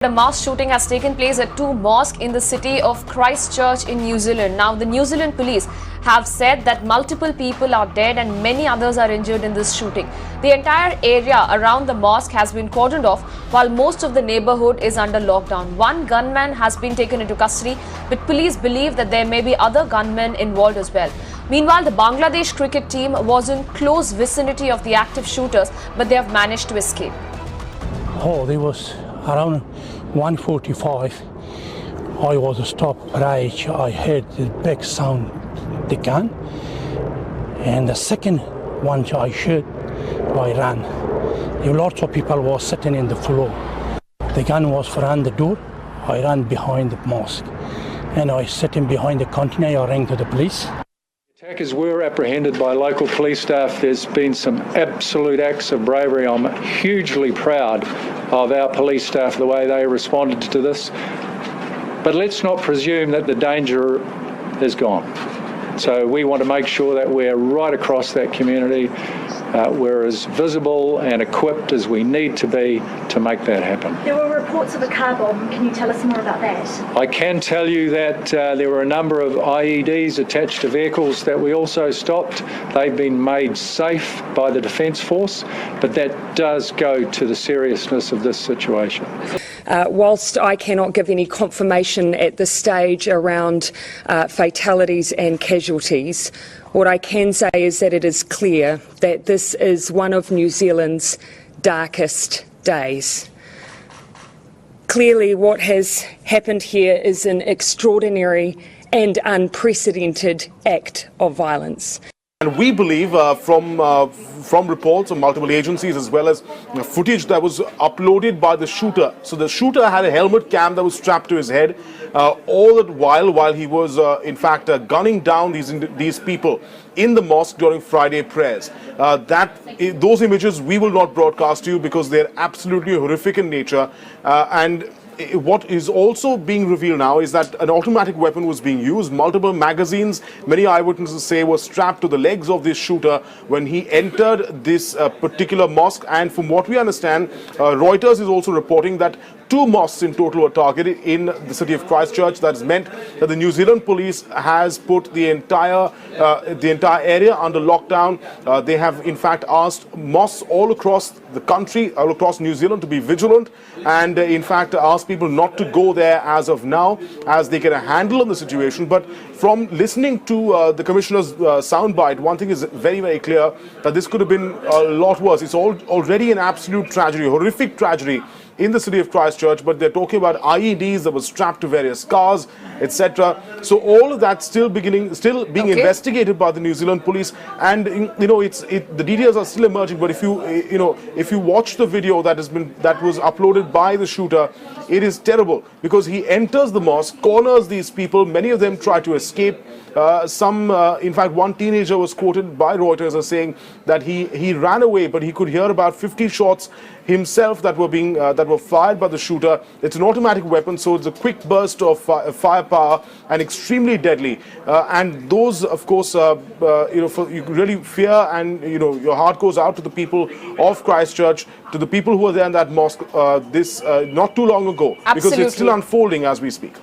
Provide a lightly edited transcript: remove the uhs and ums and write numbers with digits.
A mass shooting has taken place at two mosques in the city of Christchurch in New Zealand. Now, the New Zealand police have said that multiple people are dead and many others are injured in this shooting. The entire area around the mosque has been cordoned off while most of the neighborhood is under lockdown. One gunman has been taken into custody, but police believe that there may be other gunmen involved as well. Meanwhile, the Bangladesh cricket team was in close vicinity of the active shooters, but they have managed to escape. Oh, there was around 1:45. I was stopped right. I heard the big sound, the gun, and the second one I heard, I ran. Lots of people were sitting in the floor. The gun was around the door. I ran behind the mosque, and I sitting behind the container. I rang to the police. Attackers were apprehended by local police staff. There's been some absolute acts of bravery. I'm hugely proud of our police staff, the way they responded to this. But let's not presume that the danger is gone. So we want to make sure that we're right across that community. We're as visible and equipped as we need to be to make that happen. There were reports of a car bomb. Can you tell us more about that? I can tell you that there were a number of IEDs attached to vehicles that we also stopped. They've been made safe by the Defence Force, but that does go to the seriousness of this situation. Whilst I cannot give any confirmation at this stage around fatalities and casualties, what I can say is that it is clear that this is one of New Zealand's darkest days. Clearly, what has happened here is an extraordinary and unprecedented act of violence. And we believe from reports of multiple agencies as well as footage that was uploaded by the shooter. So the shooter had a helmet cam that was strapped to his head all the while he was in fact gunning down these people in the mosque during Friday prayers. Those images we will not broadcast to you because they're absolutely horrific in nature. And what is also being revealed now is that an automatic weapon was being used. Multiple magazines, many eyewitnesses say, were strapped to the legs of this shooter when he entered this particular mosque. And from what we understand, Reuters is also reporting that 2 mosques in total were targeted in the city of Christchurch. That has meant that the New Zealand police has put the entire area under lockdown. They have in fact asked mosques all across the country, all across New Zealand, to be vigilant and in fact asked people not to go there as of now, as they get a handle on the situation. But from listening to the Commissioner's soundbite, one thing is very, very clear, that this could have been a lot worse. It's already an absolute tragedy, horrific tragedy in the city of Christchurch, but they're talking about IEDs that were strapped to various cars, etc. So all of that still being investigated by the New Zealand police, and the details are still emerging. But if you watch the video that was uploaded by the shooter, it is terrible because he enters the mosque, corners these people. Many of them try to escape. In fact, one teenager was quoted by Reuters as saying that he ran away, but he could hear about 50 shots himself that were fired by the shooter. It's an automatic weapon, so it's a quick burst of firepower and extremely deadly. And those, of course, you really fear, and your heart goes out to the people of Christchurch, to the people who were there in that mosque not too long ago. Absolutely. Because it's still unfolding as we speak.